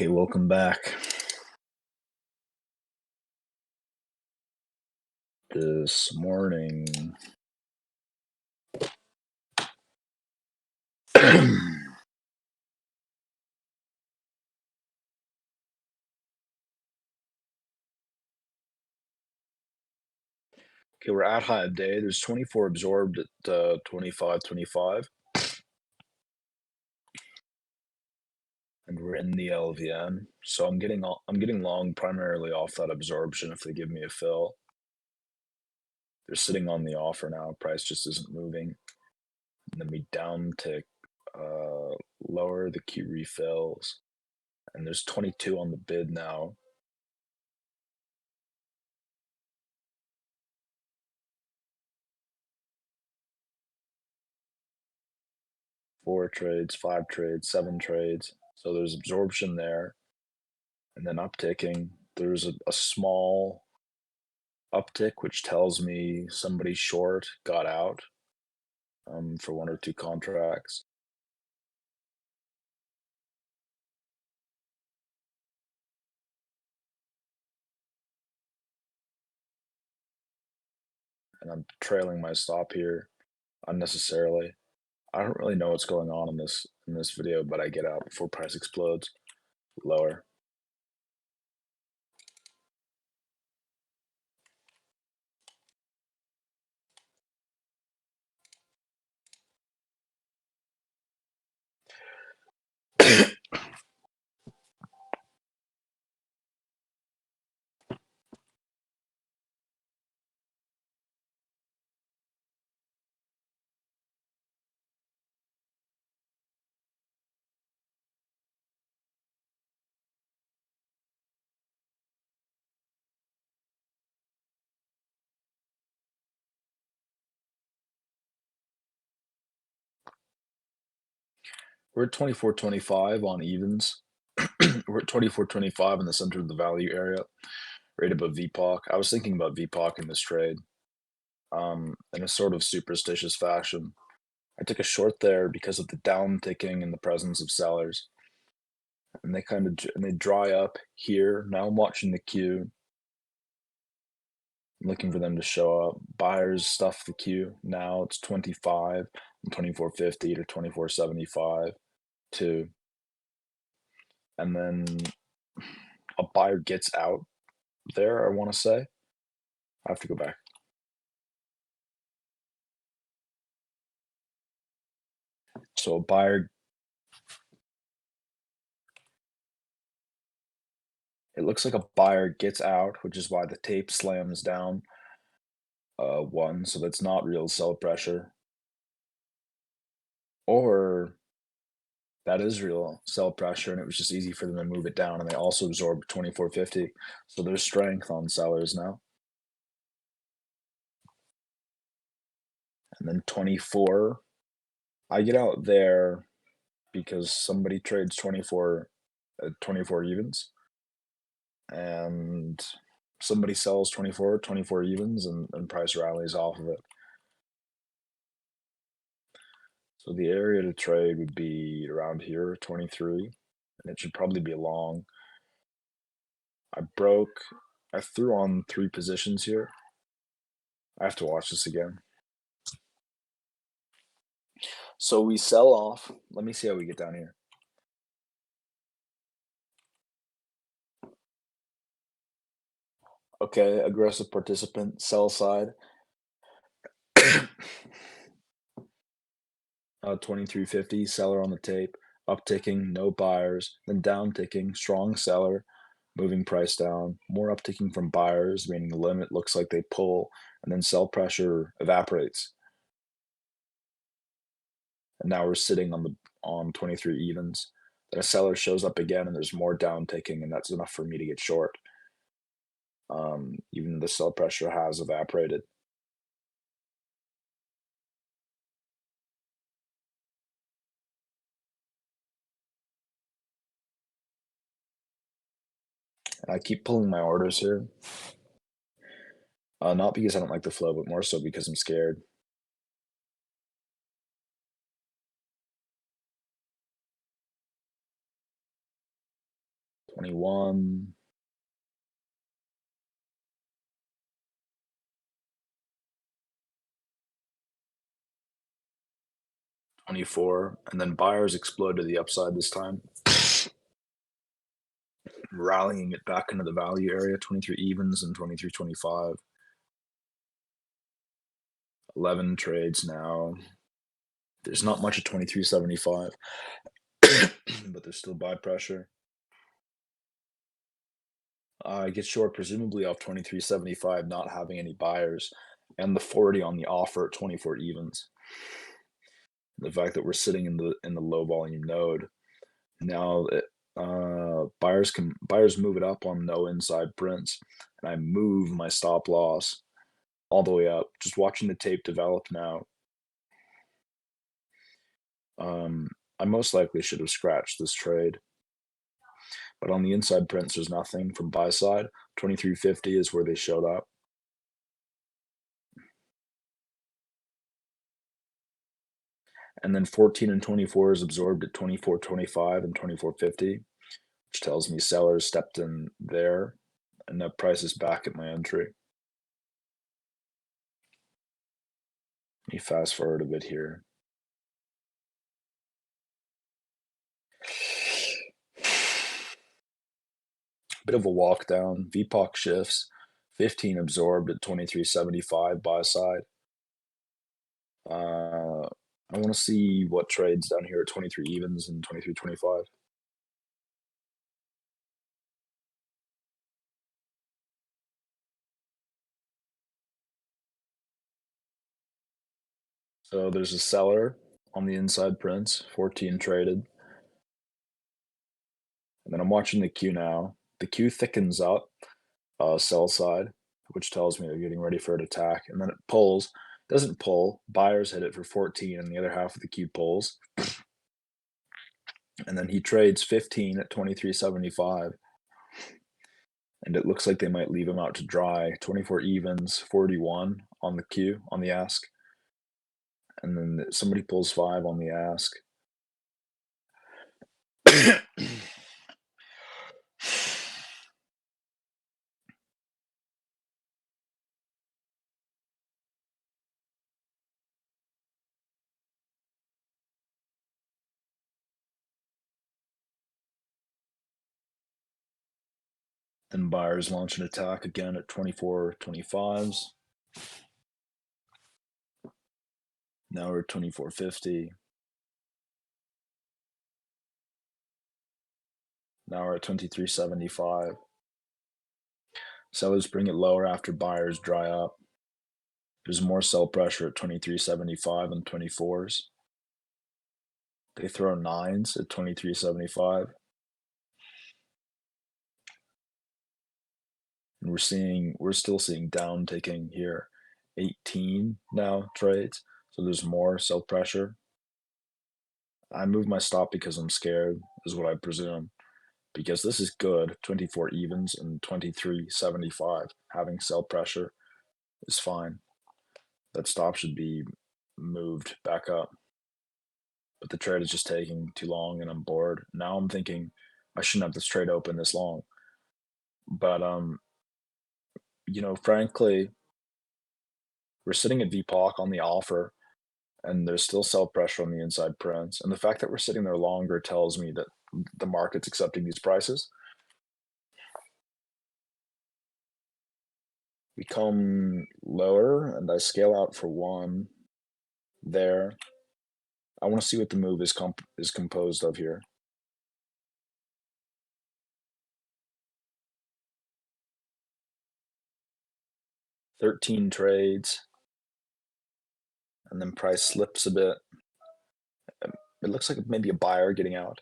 Okay, welcome back. This morning, okay, we're at high of day. There's 24 absorbed at 25.25, and we're in the LVN. So I'm getting long primarily off that absorption if they give me a fill. They're sitting on the offer now. Price just isn't moving. And then we down tick lower the Q refills, and there's 22 on the bid now. Four trades, five trades, seven trades. So there's absorption there. And then upticking, there's a small uptick, which tells me somebody short got out for one or two contracts. And I'm trailing my stop here unnecessarily. I don't really know what's going on in this video, but I get out before price explodes lower. We're at 24.25 on evens. We're at 24.25 in the center of the value area, right above VPOC. I was thinking about VPOC in this trade in a sort of superstitious fashion. I took a short there because of the down ticking and the presence of sellers, and they dry up here. Now I'm watching the queue, I'm looking for them to show up. Buyers stuff the queue. Now it's 25 and 24.50 to 24.75 to, and then a buyer gets out there. I want to say I have to go back. So a buyer, it looks like a buyer gets out, which is why the tape slams down one. So that's not real sell pressure. Or that is real sell pressure, and it was just easy for them to move it down, and they also absorbed 24.50. So there's strength on sellers now. And then 24, I get out there because somebody trades 24 24 evens, and somebody sells 24 evens, and price rallies off of it. So the area to trade would be around here, 23, and it should probably be long. I threw on 3 positions here. I have to watch this again. So we sell off. Let me see how we get down here. Okay, aggressive participant, sell side. 23.50, seller on the tape, upticking, no buyers, then downticking, strong seller, moving price down, more upticking from buyers, meaning the limit looks like they pull, and then sell pressure evaporates. And now we're sitting on 23 evens. Then a seller shows up again, and there's more downticking, and that's enough for me to get short. Even the sell pressure has evaporated. And I keep pulling my orders here. Not because I don't like the flow, but more so because I'm scared. 21, 24, and then buyers explode to the upside this time, rallying it back into the value area, 23 evens and 23.25. 11 trades now. There's not much at 23.75, but there's still buy pressure. I get short presumably off 23.75 not having any buyers, and the 40 on the offer at 24 evens. The fact that we're sitting in the low volume node now, buyers move it up on no inside prints, and I move my stop loss all the way up. Just watching the tape develop now. I most likely should have scratched this trade, but on the inside prints, there's nothing from buy side. 23.50 is where they showed up. And then 14 and 24 is absorbed at 24.25 and 24.50, which tells me sellers stepped in there, and that price is back at my entry. Let me fast forward a bit here. Bit of a walk down. VPOC shifts. 15 absorbed at 23.75 buy side. I want to see what trades down here at 23 evens and 23.25. So there's a seller on the inside prints, 14 traded. And then I'm watching the queue now. The queue thickens up, sell side, which tells me they're getting ready for an attack. And then it pulls, doesn't pull. Buyers hit it for 14, and the other half of the queue pulls. And then he trades 15 at 23.75. And it looks like they might leave him out to dry. 24 evens, 41 on the queue, on the ask. And then somebody pulls 5 on the ask. Then buyers launch an attack again at 24.25s. Now we're at 24.50. Now we're at 23.75. Sellers bring it lower after buyers dry up. There's more sell pressure at 23.75 and 24s. They throw 9s at 23.75. And we're still seeing down ticking here. 18 now trades. So there's more sell pressure. I moved my stop because I'm scared, is what I presume. Because this is good. 24 evens and 23.75. Having sell pressure is fine. That stop should be moved back up. But the trade is just taking too long and I'm bored. Now I'm thinking I shouldn't have this trade open this long. But frankly, we're sitting at VPOC on the offer and there's still sell pressure on the inside prints. And the fact that we're sitting there longer tells me that the market's accepting these prices. We come lower and I scale out for 1 there. I want to see what the move is composed of here. $13 trades, and then price slips a bit. It looks like maybe a buyer getting out.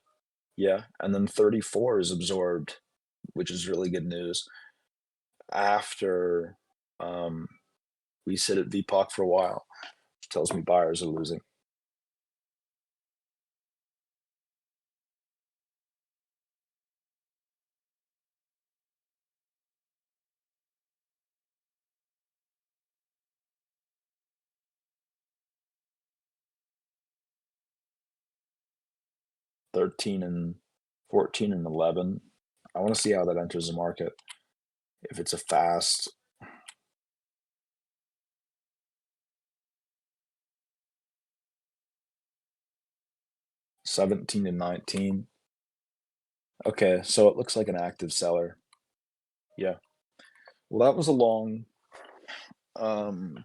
Yeah, and then 34 is absorbed, which is really good news. After we sit at VPOC for a while, which tells me buyers are losing. $13 and 14 and 11. I want to see how that enters the market. If it's a fast, 17 to 19. Okay, so it looks like an active seller. Yeah. Well, that was a long,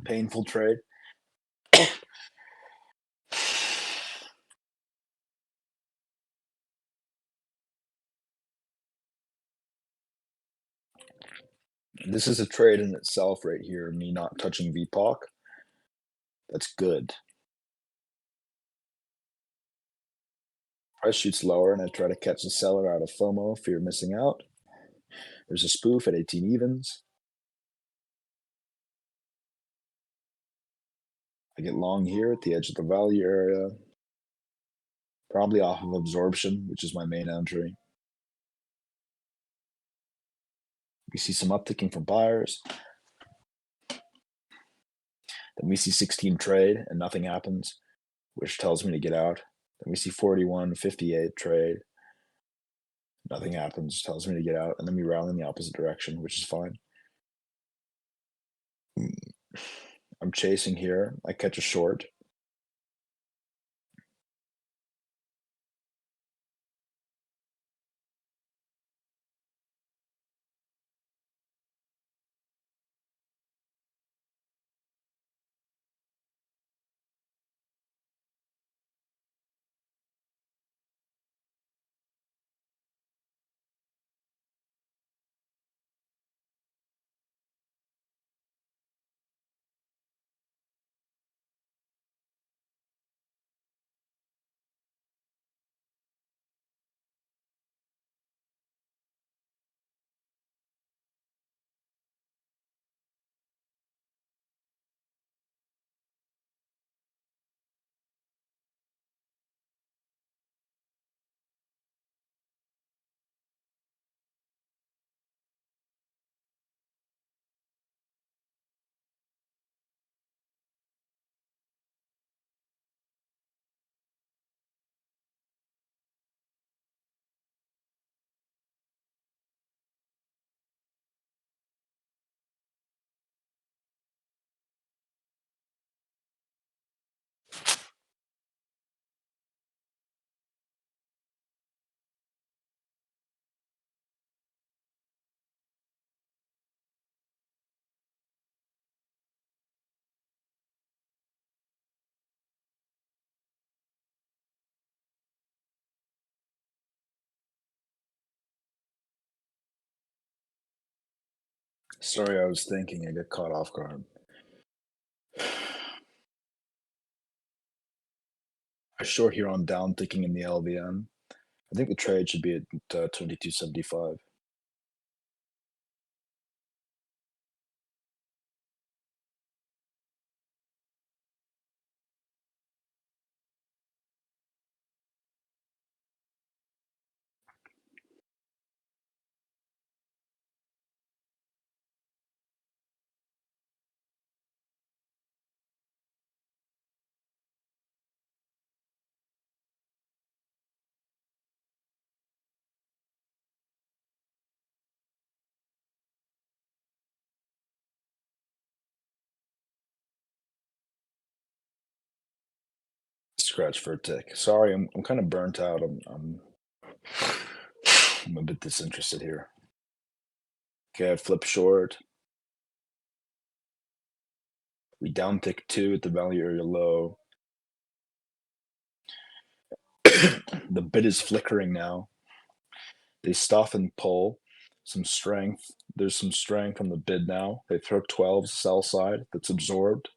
painful trade. This is a trade in itself right here, me not touching VPOC. That's good. Price shoots lower, and I try to catch the seller out of FOMO, fear of missing out. There's a spoof at 18 evens. I get long here at the edge of the value area, probably off of absorption, which is my main entry. We see some upticking from buyers. Then we see 16 trade and nothing happens, which tells me to get out. Then we see 41, 58 trade. Nothing happens, tells me to get out. And then we rally in the opposite direction, which is fine. I'm chasing here. I catch a short. Sorry, I was thinking. I get caught off guard. I short here on down ticking in the LVM. I think the trade should be at 22.75. Scratch for a tick. Sorry, I'm kind of burnt out. I'm a bit disinterested here. Okay, I flip short. We down tick 2 at the value area low. The bid is flickering now. They stuff and pull. Some strength. There's some strength on the bid now. They throw 12s sell side that's absorbed.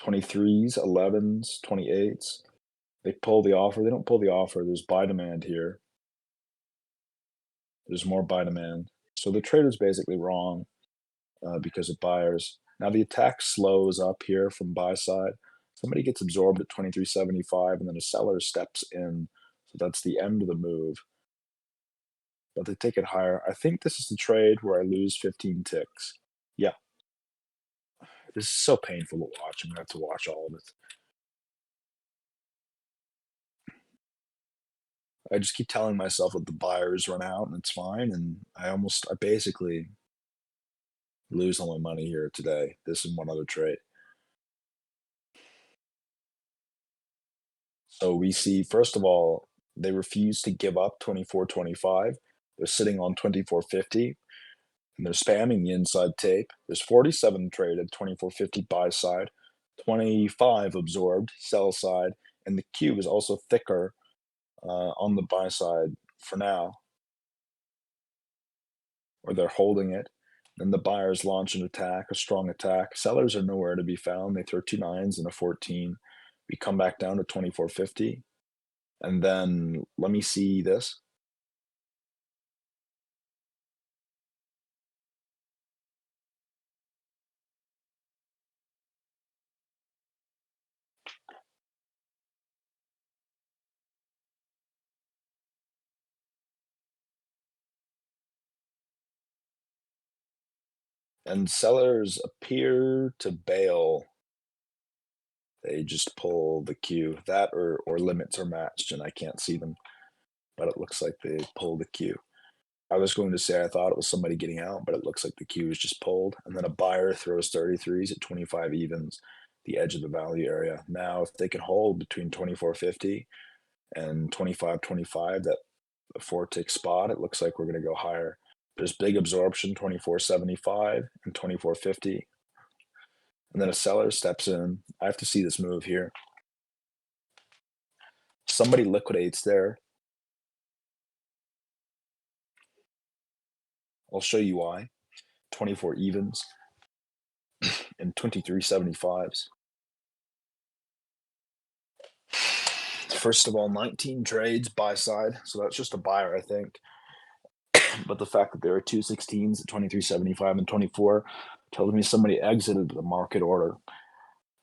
'23s, 11s, '28s. They pull the offer. They don't pull the offer. There's buy demand here. There's more buy demand. So the trader's basically wrong because of buyers. Now the attack slows up here from buy side. Somebody gets absorbed at 23.75 and then a seller steps in. So that's the end of the move. But they take it higher. I think this is the trade where I lose 15 ticks. Yeah, this is so painful to watch. I'm gonna have to watch all of it. I just keep telling myself that the buyers run out and it's fine, and I basically lose all my money here today. This and one other trade. So we see, first of all, they refuse to give up 24.25. They're sitting on 24.50 and they're spamming the inside tape. There's 47 traded, 24.50 buy side, 25 absorbed sell side, and the queue is also thicker on the buy side for now, or they're holding it. Then the buyers launch an attack, a strong attack. Sellers are nowhere to be found. They throw two nines and a 14. We come back down to 24.50. And then let me see this. And sellers appear to bail. They just pull the queue. That or limits are matched and I can't see them, but it looks like they pulled the queue. I was going to say I thought it was somebody getting out, but it looks like the queue is just pulled. And then a buyer throws 33s at 25 evens, the edge of the value area. Now, if they can hold between 24.50 and 25.25, that a four tick spot, it looks like we're going to go higher. There's big absorption, 24.75 and 24.50. And then a seller steps in. I have to see this move here. Somebody liquidates there. I'll show you why. 24 evens and 23.75s. First of all, 19 trades buy side, so that's just a buyer, I think. But the fact that there are two 16s at 23.75 and 24 tells me somebody exited the market order.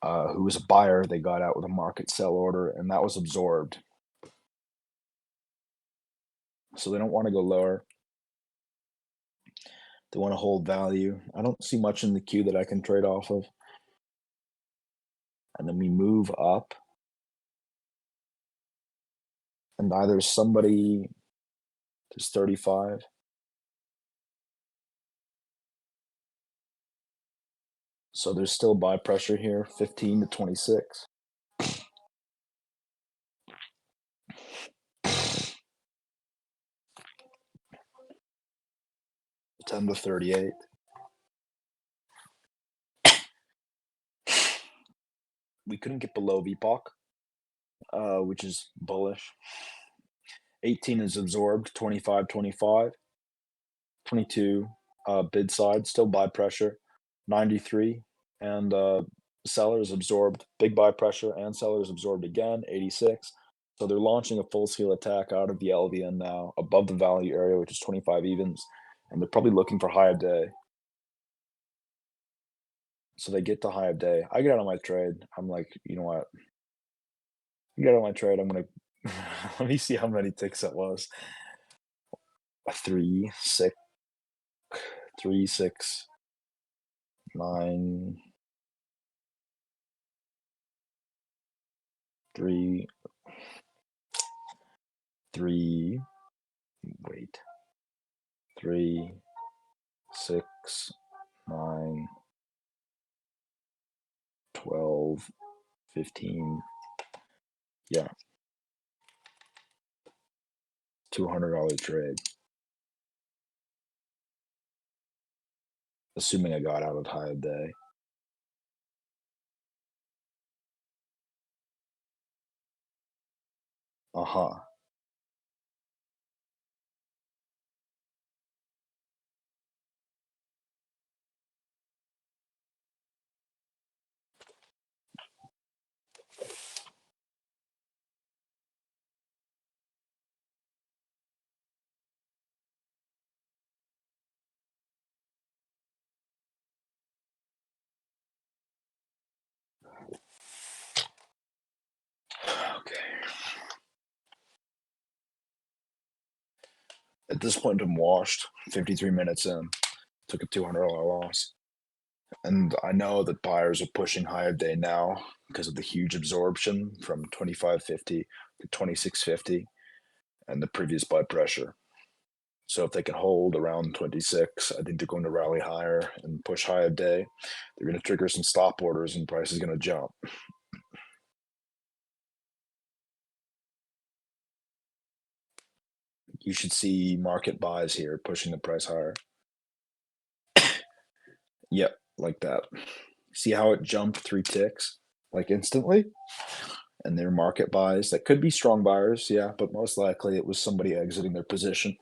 Who was a buyer, they got out with a market sell order, and that was absorbed. So they don't want to go lower. They want to hold value. I don't see much in the queue that I can trade off of. And then we move up. And either somebody is 35. So there's still buy pressure here, 15 to 26. 10 to 38. We couldn't get below VPOC, which is bullish. 18 is absorbed, 25.25. 22 bid side, still buy pressure, 93. And sellers absorbed, big buy pressure, and sellers absorbed again, 86. So they're launching a full scale attack out of the LVN now, above the value area, which is 25 evens. And they're probably looking for high of day. So they get to high of day. I get out of my trade. I'm like, you know what? You get out of my trade. I'm gonna let me see how many ticks that was. A 3, 6, 3, 6, 9, 3, 3. Wait. 3, 6, 9, 12, 15. Yeah. $200 trade. Assuming I got out at high of day. Uh-huh. Okay. At this point, I'm washed. 53 minutes in. Took a $200 loss. And I know that buyers are pushing high of day now because of the huge absorption from 25.50 to 26.50. and the previous buy pressure. So if they can hold around 26, I think they're going to rally higher and push high a day. They're going to trigger some stop orders and price is going to jump. You should see market buys here pushing the price higher. Yep, like that. See how it jumped 3 ticks, like, instantly? And their market buys, that could be strong buyers, yeah, but most likely it was somebody exiting their position.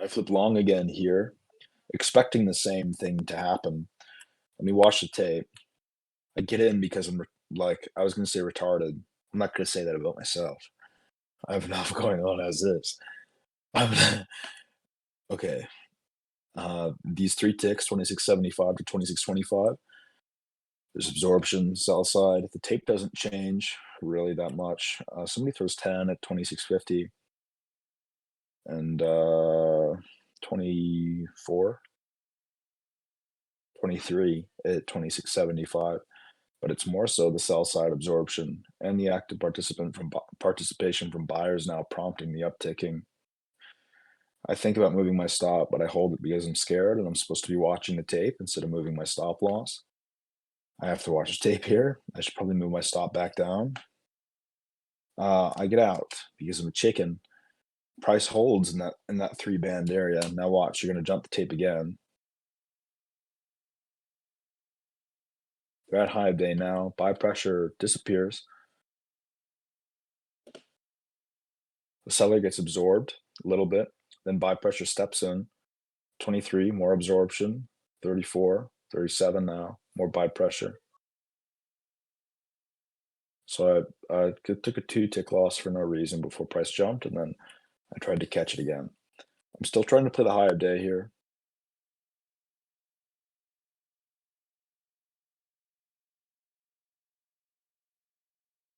I flip long again here, expecting the same thing to happen. Let me watch the tape. I get in because I'm like, I was gonna say retarded. I'm not gonna say that about myself. I have enough going on as is. I'm okay. These 3 ticks, 26.75 to 26.25. There's absorption, sell side. If the tape doesn't change really that much, somebody throws 10 at 26.50 and 24, 23 at 26.75. But it's more so the sell side absorption and the active participation from buyers now prompting the upticking. I think about moving my stop, but I hold it because I'm scared and I'm supposed to be watching the tape instead of moving my stop loss. I have to watch the tape here. I should probably move my stop back down. I get out because I'm a chicken. Price holds in that 3 band area. Now watch, you're gonna jump the tape again. We're at high of day now. Buy pressure disappears. The seller gets absorbed a little bit. Then buy pressure steps in. 23, more absorption. 34, 37 now. More buy pressure. So I took a 2 tick loss for no reason before price jumped, and then I tried to catch it again. I'm still trying to play the high of day here.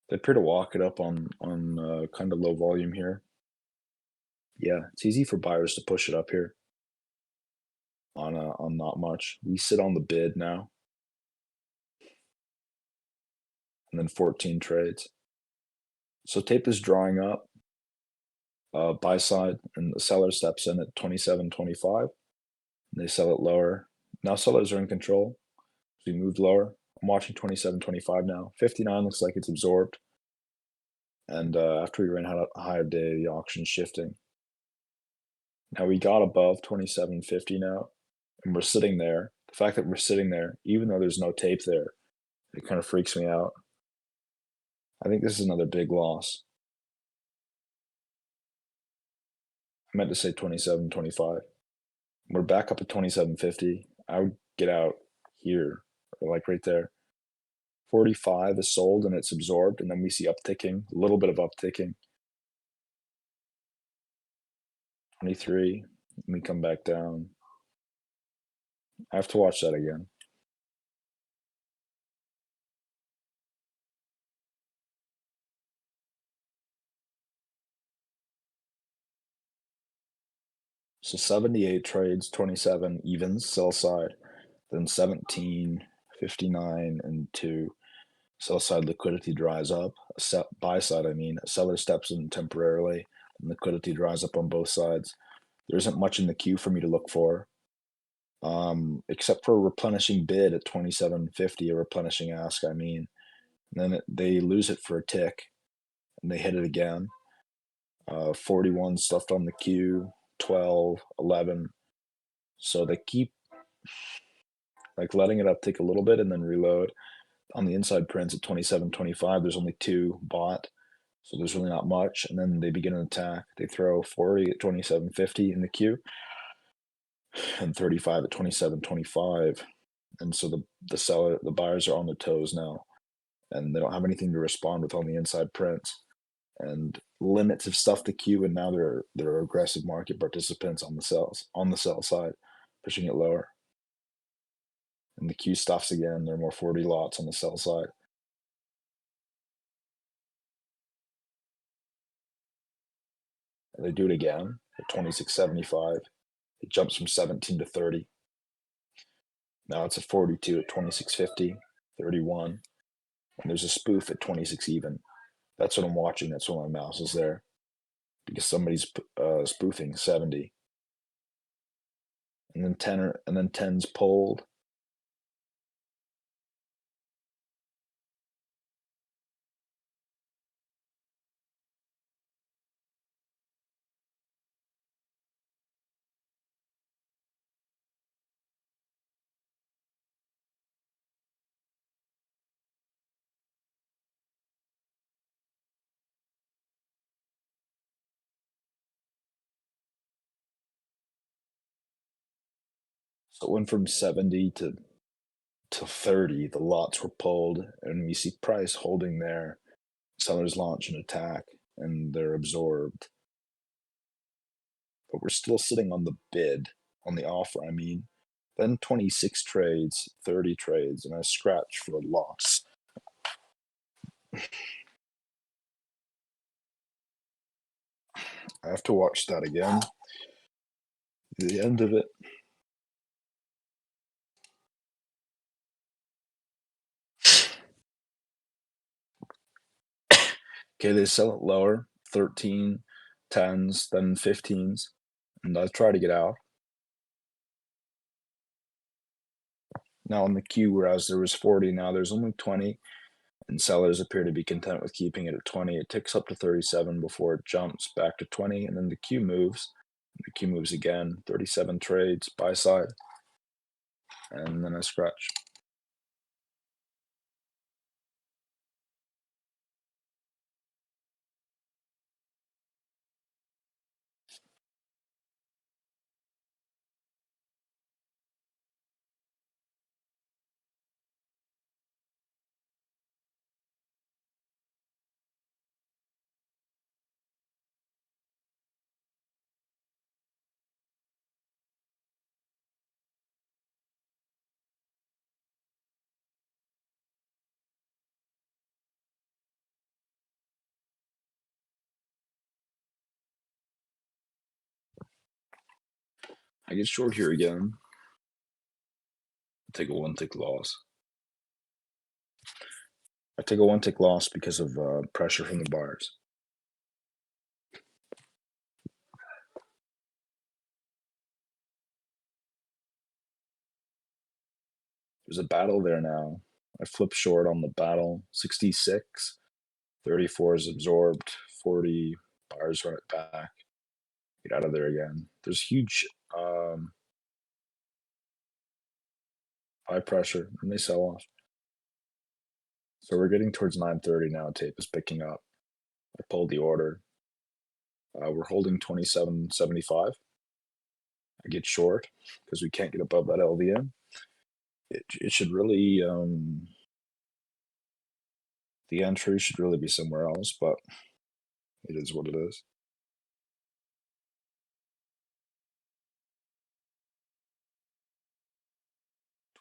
They appear to walk it up on kind of low volume here. Yeah, it's easy for buyers to push it up here on not much. We sit on the bid now, and then 14 trades. So tape is drawing up, buy side, and the seller steps in at 27.25. They sell it lower. Now sellers are in control. We moved lower. I'm watching 27.25 now. 59 looks like it's absorbed. And after we ran out a high of day, the auction's shifting. Now we got above 27.50 now, and we're sitting there. The fact that we're sitting there, even though there's no tape there, it kind of freaks me out. I think this is another big loss. I meant to say 27.25. We're back up at 27.50. I would get out here, or like right there. 45 is sold and it's absorbed, and then we see upticking, a little bit of upticking. 23, let me come back down. I have to watch that again. So 78 trades, 27 evens, sell side, then 17, 59, and 2. Sell side liquidity dries up. Buy side, I mean, a seller steps in temporarily, and liquidity dries up on both sides. There isn't much in the queue for me to look for, except for a replenishing bid at 27.50, a replenishing ask, I mean. And then they lose it for a tick, and they hit it again. 41 stuffed on the queue, 12, 11. So they keep like letting it uptick a little bit and then reload. On the inside prints at 27.25, there's only 2 bought, so there's really not much. And then they begin an attack. They throw 40 at 27.50 in the queue and 35 at 27.25. And so the buyers are on their toes now, and they don't have anything to respond with on the inside prints. and limits have stuffed the queue, and now there are aggressive market participants on the sell side, pushing it lower. And the queue stuffs again. There are more 40 lots on the sell side. And they do it again at 26.75. It jumps from 17 to 30. Now it's a 42 at 26.50, 31. And there's a spoof at 26 even. That's what I'm watching. That's why my mouse is there, because somebody's spoofing 70. And then 10's pulled. So it went from 70 to 30. The lots were pulled, and we see price holding there. Sellers launch an attack, and they're absorbed. But we're still sitting on the bid, on the offer, I mean. Then 26 trades, 30 trades, and I scratch for a loss. I have to watch that again. The end of it. Okay, they sell it lower, 13, 10s, then 15s, and I try to get out. Now on the queue, whereas there was 40, now there's only 20, and sellers appear to be content with keeping it at 20. It ticks up to 37 before it jumps back to 20, and then the queue moves. The queue moves again, 37 trades, buy side, and then I scratch. I get short here again. Take a one tick loss. I take a one tick loss because of pressure from the buyers. There's a battle there now. I flip short on the battle. 66, 34 is absorbed. 40 buyers run it back. Get out of there again. There's huge high pressure, and they sell off. So we're getting towards 9:30 now. Tape is picking up. I pulled the order. We're holding 27.75. I get short because we can't get above that LVM. It should really the entry should really be somewhere else, but it is what it is.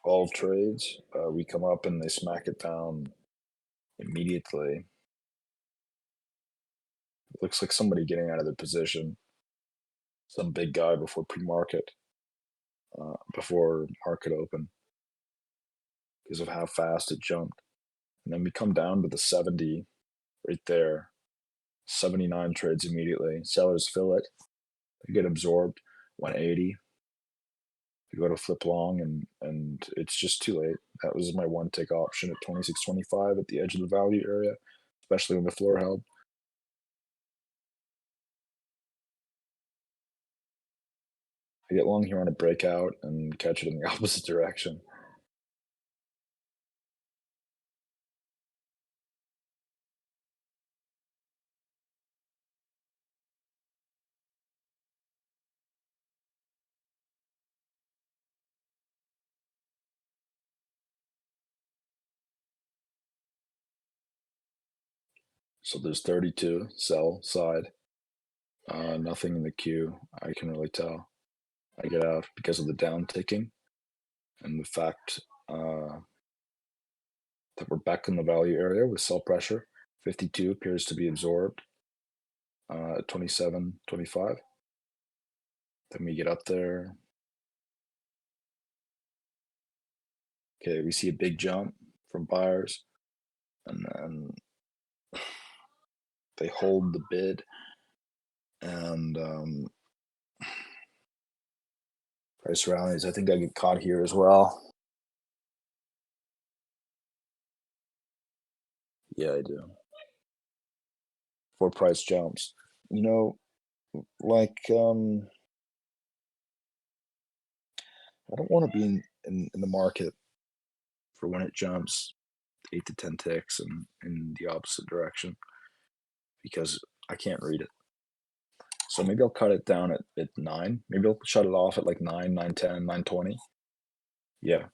12 trades. We come up and they smack it down immediately. It looks like somebody getting out of their position. Some big guy before pre-market, before market open, because of how fast it jumped. And then we come down to the 70 right there. 79 trades immediately. Sellers fill it. They get absorbed. 180. You go to flip long, and it's just too late. That was my one tick option at 26.25 at the edge of the value area, especially when the floor held. I get long here on a breakout and catch it in the opposite direction. So there's 32 sell side. Nothing in the queue. I can really tell. I get out because of the down ticking and the fact that we're back in the value area with sell pressure. 52 appears to be absorbed at 27.25. Then we get up there. Okay, we see a big jump from buyers, and then they hold the bid, and price rallies. I think I get caught here as well. Yeah, I do. 4 price jumps. You know, like I don't want to be in the market for when it jumps 8 to 10 ticks in the opposite direction because I can't read it. So maybe I'll cut it down at 9. Maybe I'll shut it off at like 9, 9:10, 9:20. Yeah.